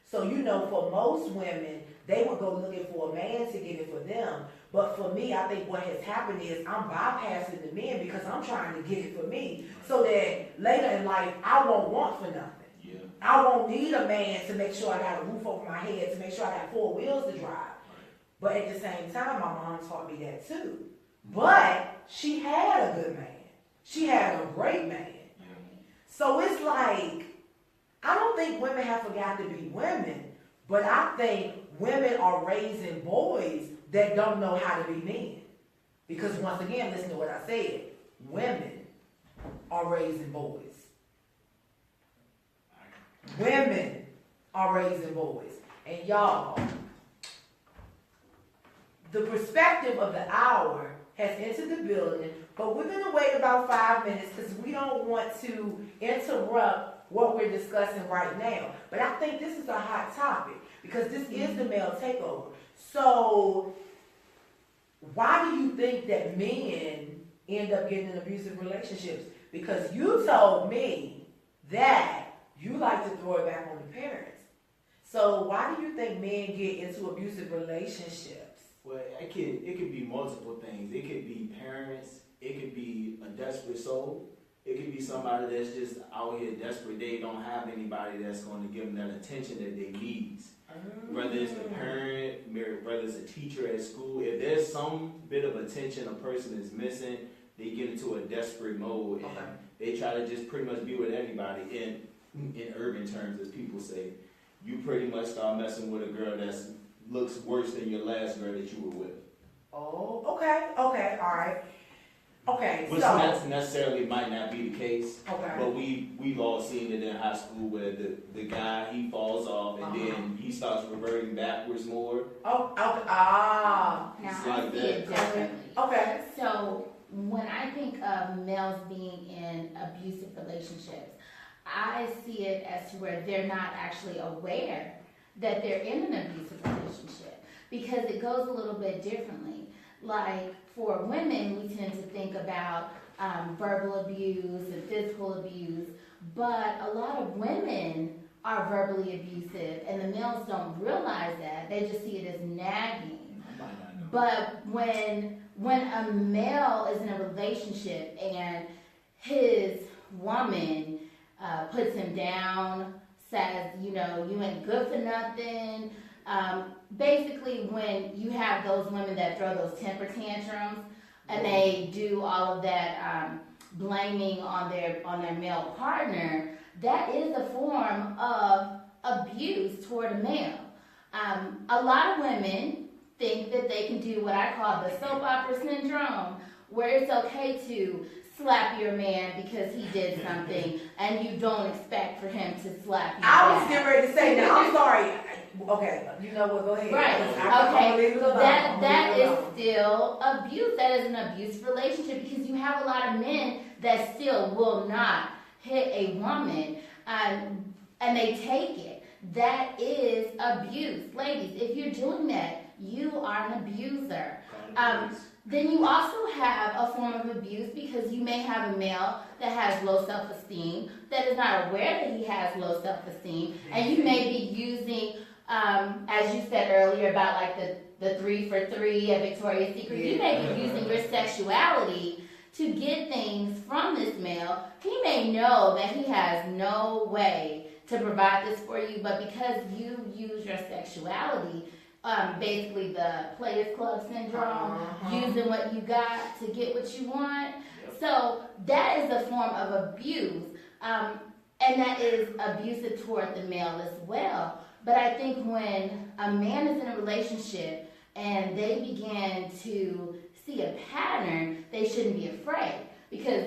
So, you know, for most women, they would go looking for a man to get it for them. But for me, I think what has happened is I'm bypassing the men because I'm trying to get it for me so that later in life, I won't want for nothing. Yeah. I won't need a man to make sure I got a roof over my head, to make sure I got 4 wheels to drive. But at the same time, my mom taught me that too. But she had a good man. She had a great man. So it's like, I don't think women have forgot to be women, but I think women are raising boys that don't know how to be men. Because once again, listen to what I said. Women are raising boys. Women are raising boys. And y'all, the perspective of the hour has entered the building, but we're going to wait about 5 minutes because we don't want to interrupt what we're discussing right now. But I think this is a hot topic because this is the male takeover. So why do you think that men end up getting in abusive relationships? Because you told me that you like to throw it back on the parents. So why do you think men get into abusive relationships? Well, it could be multiple things. It could be parents. It could be a desperate soul. It could be somebody that's just out here desperate. They don't have anybody that's going to give them that attention that they need. Whether it's the parent, whether it's a teacher at school, if there's some bit of attention a person is missing, they get into a desperate mode and they try to just pretty much be with anybody. In urban terms, as people say, you pretty much start messing with a girl that looks worse than your last girl that you were with. Oh, okay, all right. Okay, Which so not necessarily might not be the case, okay. but we've all seen it in high school where the guy, he falls off and then he starts reverting backwards more. Oh, okay, Now It's I like see that. it differently. okay. So when I think of males being in abusive relationships, I see it as to where they're not actually aware that they're in an abusive relationship because it goes a little bit differently. Like for women, we tend to think about verbal abuse and physical abuse, but a lot of women are verbally abusive and the males don't realize that. They just see it as nagging. But when a male is in a relationship and his woman puts him down, says, you know, you ain't good for nothing. Basically, when you have those women that throw those temper tantrums and they do all of that blaming on their male partner, that is a form of abuse toward a male. A lot of women think that they can do what I call the soap opera syndrome, where it's okay to slap your man because he did something and you don't expect for him to slap you I was back. getting ready to say now. I'm sorry. Okay, you know what? Go ahead. Right. Okay. So that is still abuse. That is an abusive relationship because you have a lot of men that still will not hit a woman and they take it. That is abuse. Ladies, if you're doing that, you are an abuser. then you also have a form of abuse because you may have a male that has low self-esteem, that is not aware that he has low self-esteem, and you may be using, as you said earlier about like the 3 for 3 at Victoria's Secret, you may be using your sexuality to get things from this male. He may know that he has no way to provide this for you, but because you use your sexuality, basically the Players Club syndrome, using what you got to get what you want. So that is a form of abuse, and that is abusive toward the male as well. But I think when a man is in a relationship and they begin to see a pattern, they shouldn't be afraid, because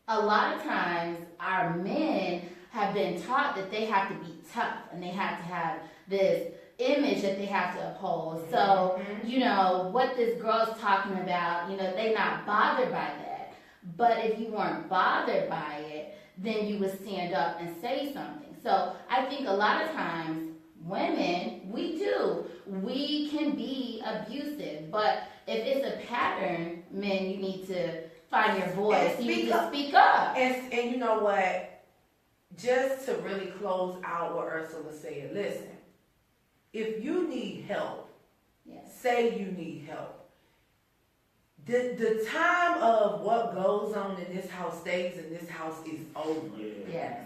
a lot of times our men have been taught that they have to be tough and they have to have this image that they have to uphold. So, you know, what this girl's talking about, you know, they not bothered by that. But if you weren't bothered by it, then you would stand up and say something. So I think a lot of times women, we can be abusive, but if it's a pattern, men, you need to find your voice. You need to speak up. And you know what? Just to really close out what Ursula said, listen, if you need help, say you need help. The time of what goes on in this house stays in this house is over. Yes.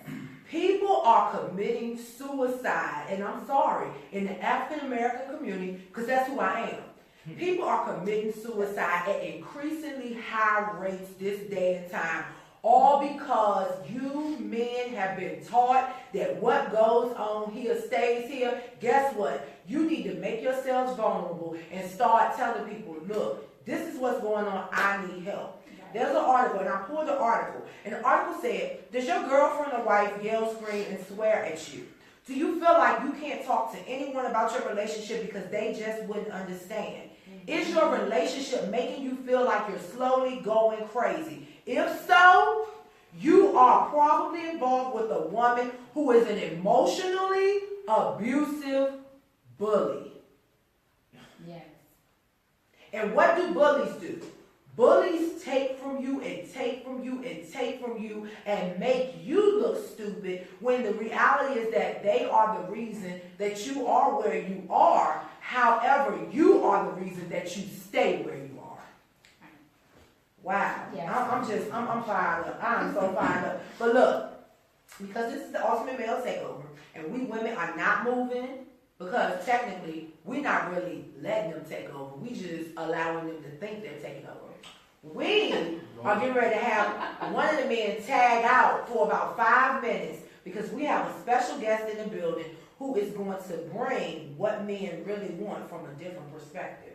People are committing suicide, and I'm sorry, in the African American community, because that's who I am. People are committing suicide at increasingly high rates this day and time, all because you men have been taught that what goes on here stays here. Guess what? You need to make yourselves vulnerable and start telling people, look, this is what's going on, I need help. There's an article, and I pulled the article, and the article said, does your girlfriend or wife yell, scream, and swear at you? Do you feel like you can't talk to anyone about your relationship because they just wouldn't understand? Is your relationship making you feel like you're slowly going crazy? If so, you are probably involved with a woman who is an emotionally abusive bully. Yes. And what do bullies do? Bullies take from you and take from you and take from you and make you look stupid, when the reality is that they are the reason that you are where you are. However, you are the reason that you stay where you are. Wow. Yes. I'm fired up. I'm so fired up. But look, because this is the ultimate male takeover, and we women are not moving, because technically we're not really letting them take over. We just allowing them to think they're taking over. We are getting ready to have one of the men tag out for about 5 minutes, because we have a special guest in the building who is going to bring what men really want from a different perspective.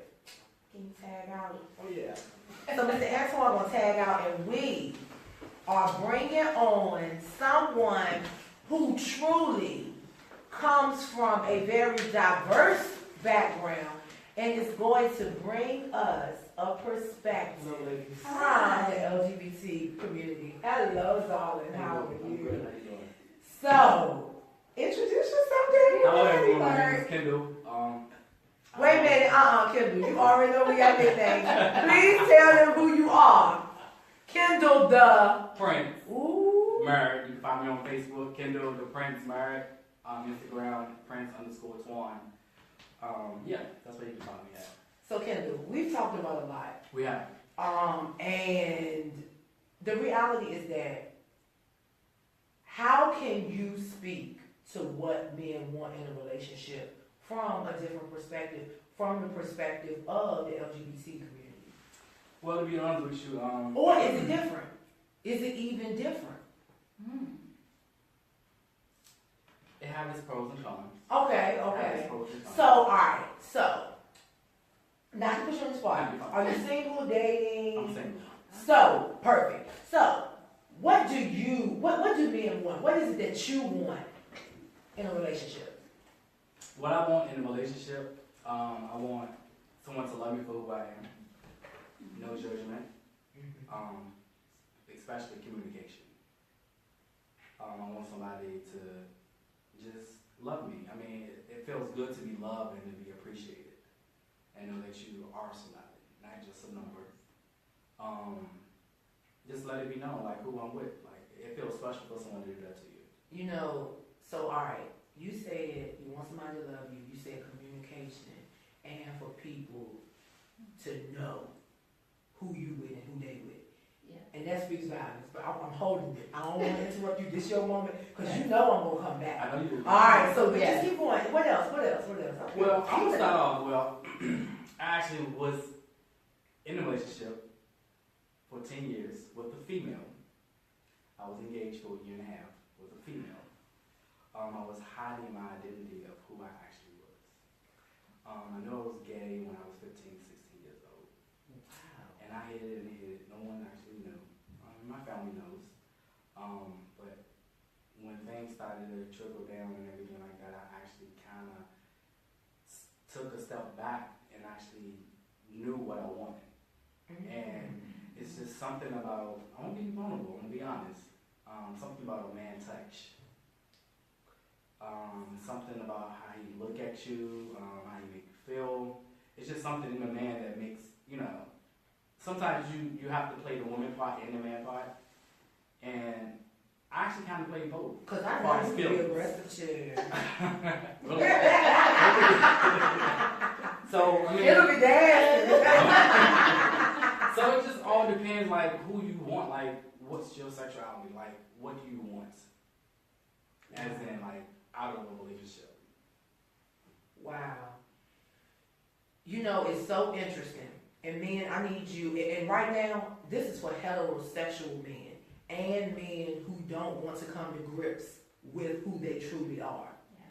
Can you tag out? Oh, yeah. So Mr. Antoine will tag out, and we are bringing on someone who truly comes from a very diverse background and is going to bring us a perspective from the LGBT community. Hello, darling. How are you? So, introduce yourself, Daddy. Hello, everyone. My name is Kendall. Wait a minute. Kendall. You already know we got nicknames. Please tell them who you are. Kendall Da Prince Ooh. Merritt. You can find me on Facebook, Kendall Da Prince Merritt. Instagram, Prince_Twan. Yeah, that's where you can find me at. So, Kendall, we've talked about a lot. We have. And the reality is that, how can you speak to what men want in a relationship from a different perspective, from the perspective of the LGBT community? Well, to be honest with you, Or is it different? Is it even different? it has its pros and cons. Okay. It has its pros and cons. So, all right. So, not to put you on the spot. Are you single, dating? I'm single. So, perfect. So, what do men want? What is it that you want in a relationship? What I want in a relationship, I want someone to love me for who I am. No judgment. Especially communication. I want somebody to just love me. I mean, it feels good to be loved and to be appreciated, and know that you are somebody, not just a number. just let it be known, like, who I'm with. Like, it feels special for someone to do that to you. You know, so all right, you said you want somebody to love you. You said communication and for people to know who you with and who they with. Yeah. And that speaks volumes, but I'm holding it. I don't want to interrupt you. This your moment, because you know I'm going to come back. I know you do. All right, so but Yeah. just keep going. What else? Well, I'm going to start off, I actually was in a relationship for 10 years with a female. I was engaged for a year and a half with a female. I was hiding my identity of who I actually was. I knew I was gay when I was 15, 16 years old. Wow. And I hid it and hid it. No one actually knew. My family knows. But when things started to trickle down and everything like that, I actually kind of took a step back and actually knew what I wanted. And it's just something about, I'm gonna be vulnerable, I'm gonna be honest. Something about a man touch. Something about how he look at you, how he make you feel. It's just something in a man that makes, sometimes you have to play the woman part and the man part. And I actually kind of play both. Because I Part know is you be feelings. aggressive shit. So, I mean, It'll be dancing. so it just all depends, like, who you want, like, what's your sexuality, like, what do you want? As in, like, out of a relationship. Wow. You know, it's so interesting. And men, I need you, and right now, this is for heterosexual men and men who don't want to come to grips with who they truly are. Yes.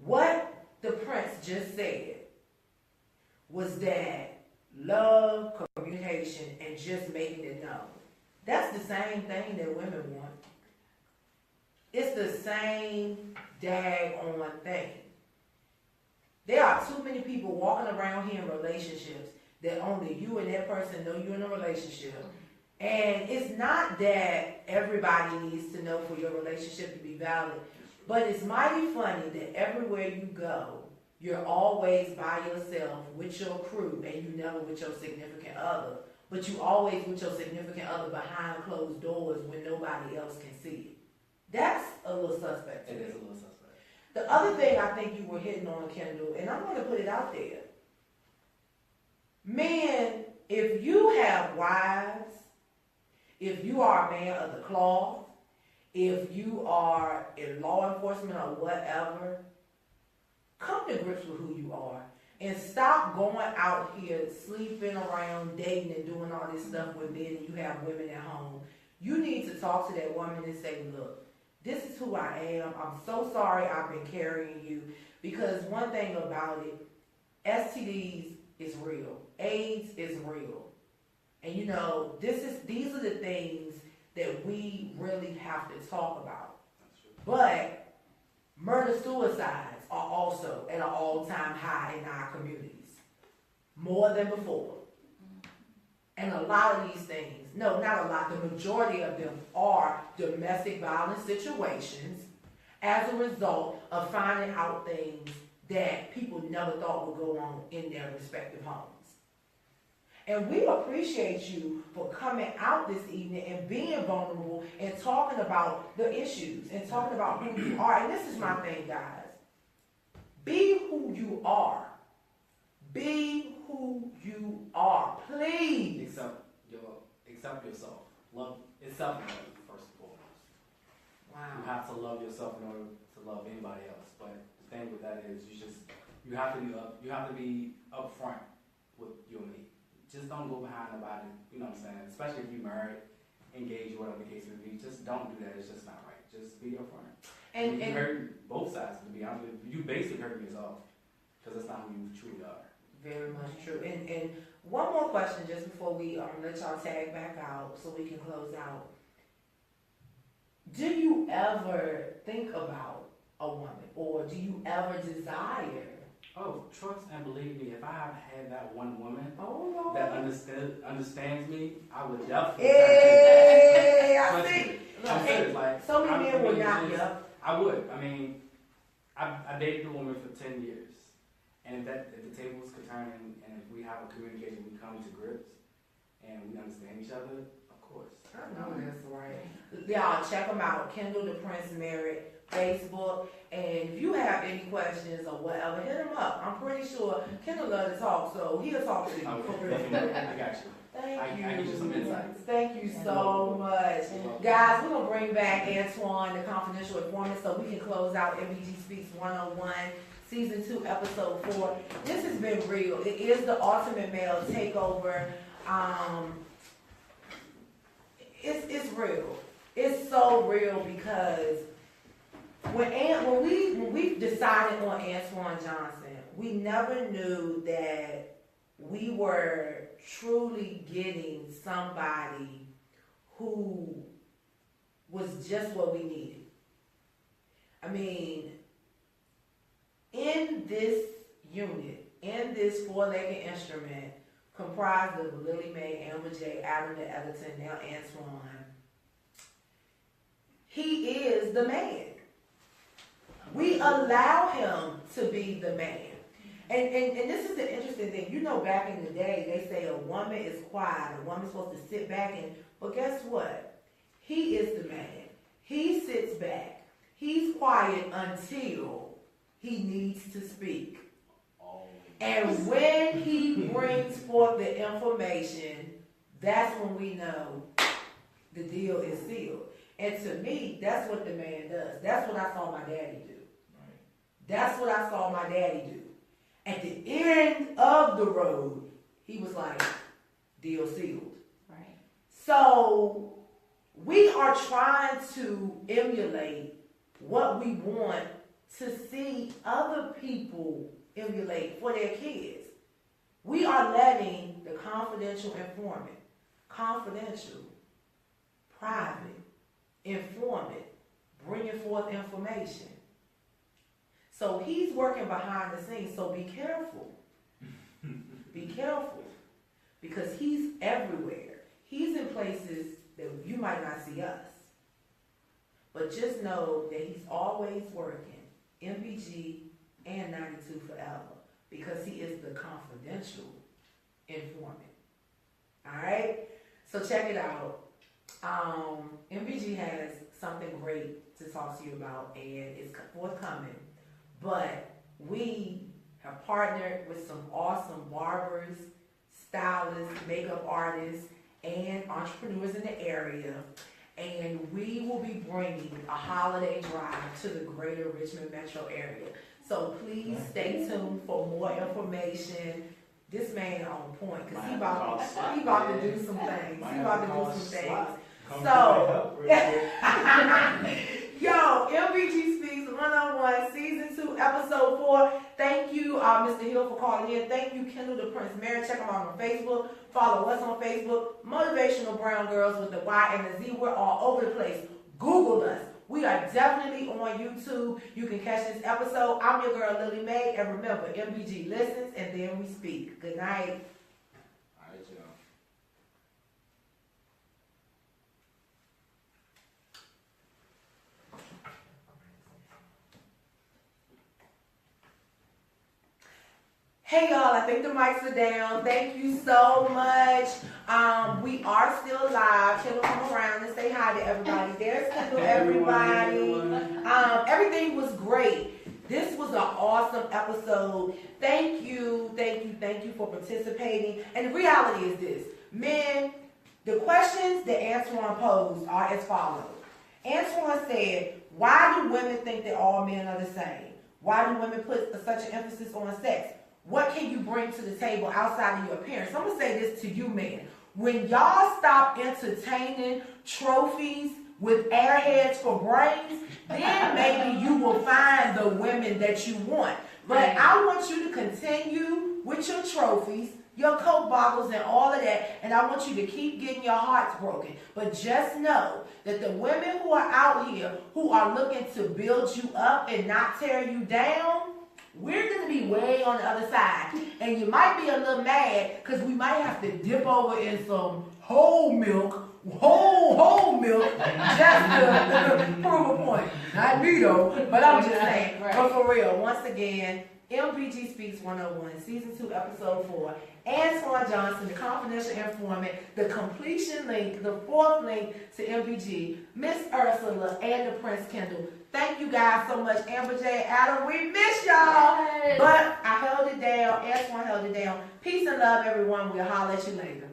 What the Prince just said was that love, communication, and just making it known. That's the same thing that women want. It's the same daggone thing. There are too many people walking around here in relationships that only you and that person know you're in a relationship. And it's not that everybody needs to know for your relationship to be valid, but it's mighty funny that everywhere you go, you're always by yourself with your crew and you never with your significant other, but you always with your significant other behind closed doors when nobody else can see it. That's a little suspect to It me. is a little suspect. The other thing I think you were hitting on, Kendall, and I'm going to put it out there. Men, if you have wives, if you are a man of the cloth, if you are in law enforcement or whatever, come to grips with who you are and stop going out here sleeping around, dating, and doing all this stuff with men and you have women at home. You need to talk to that woman and say, look, this is who I am. I'm so sorry I've been carrying you. Because one thing about it, STDs is real. AIDS is real. And these are the things that we really have to talk about. But murder-suicides are also at an all-time high in our communities. More than before. And a lot of these things, no, not a lot, the majority of them are domestic violence situations as a result of finding out things that people never thought would go on in their respective homes. And we appreciate you for coming out this evening and being vulnerable and talking about the issues and talking about who you are. And this is my thing, guys. Be who you are. Be who you are. Please. Accept yourself. Love it's self-love first and foremost. Wow. You have to love yourself in order to love anybody else. But the thing with that is you have to be upfront with your mate. Just don't go behind nobody, you know what I'm saying? Especially if you're married, engaged, whatever the case may be. Just don't do that. It's just not right. Just be upfront. And you hurt both sides, to be honest with you. You basically hurt yourself because that's not who you truly are. Very much true. And one more question just before we let y'all tag back out so we can close out. Do you ever think about a woman or do you ever desire? Oh, trust and believe me, if I have had that one woman Oh, that understands me, I would definitely. hey, I Trust see. me. Look, I'm hey, serious, like, so many men would not. just- Yep. I would. I mean, I dated a woman for 10 years. And if the tables could turn and if we have a communication, we come to grips, and we understand each other, of course. I know that's right. Y'all check them out, Kendall Da Prince Merritt, Facebook. And if you have any questions or whatever, hit him up. I'm pretty sure Kendall loves to talk, so he'll talk to you. For real. I got you. Thank you. I give you some insights. Thank you so much. Guys, we're going to bring back Antoine, the confidential informant, so we can close out MBG Speaks 101, Season 2, Episode 4. This has been real. It is the ultimate male takeover. It's real. It's so real because when we decided on Antoine Johnson, we never knew that we were truly getting somebody who was just what we needed. I mean, in this unit, in this four-legged instrument comprised of Lillie Mae, Amber J, Adam the Editor, now Antoine, he is the man. We allow him to be the man. And this is the interesting thing. You know, back in the day, they say a woman is quiet. A woman's supposed to sit back but guess what? He is the man. He sits back. He's quiet until he needs to speak. And when he brings forth the information, that's when we know the deal is sealed. And to me, that's what the man does. That's what I saw my daddy do. That's what I saw my daddy do. At the end of the road, he was like, deal sealed. Right. So we are trying to emulate what we want to see other people emulate for their kids. We are letting the confidential informant, confidential, private, informant, bringing forth information. So he's working behind the scenes, so be careful. Be careful. Because he's everywhere. He's in places that you might not see us. But just know that he's always working, MBG and 92 Forever, because he is the confidential informant. Alright? So check it out. MBG has something great to talk to you about, and it's forthcoming. But we have partnered with some awesome barbers, stylists, makeup artists, and entrepreneurs in the area. And we will be bringing a holiday drive to the greater Richmond metro area. So please stay tuned for more information. This man on point, because he about to do some things. He about to do some things. So, yo, MBG Speaks 101, Season 2, Episode 4. Thank you, Mr. Hill, for calling in. Thank you, Kendall Da Prince Merritt. Check him out on Facebook. Follow us on Facebook. Motivational Brown Girls with the Y and the Z. We're all over the place. Google us. We are definitely on YouTube. You can catch this episode. I'm your girl, Lillie Mae. And remember, MBG listens and then we speak. Good night. All right, y'all. Hey y'all, I think the mics are down. Thank you so much. We are still live. Kendall, come around and say hi to everybody. There's Kendall, everybody. Everything was great. This was an awesome episode. Thank you for participating. And the reality is this. Men, the questions that Antoine posed are as follows. Antoine said, why do women think that all men are the same? Why do women put such an emphasis on sex? What can you bring to the table outside of your appearance? I'm going to say this to you men. When y'all stop entertaining trophies with airheads for brains, then maybe you will find the women that you want. But I want you to continue with your trophies, your Coke bottles and all of that, and I want you to keep getting your hearts broken. But just know that the women who are out here who are looking to build you up and not tear you down, we're going to be way on the other side. And you might be a little mad because we might have to dip over in some whole milk, whole milk, just to prove a point. Not me though, but I'm just saying. But for real, once again, MBG Speaks 101, Season 2, Episode 4. Antoine Johnson, the confidential informant, the completion link, the fourth link to MBG, Miss Ursula, and the Prince Kendall. Thank you guys so much, Amber J. Adam. We miss y'all. Yes. But I held it down. Antoine held it down. Peace and love, everyone. We'll holler at you later.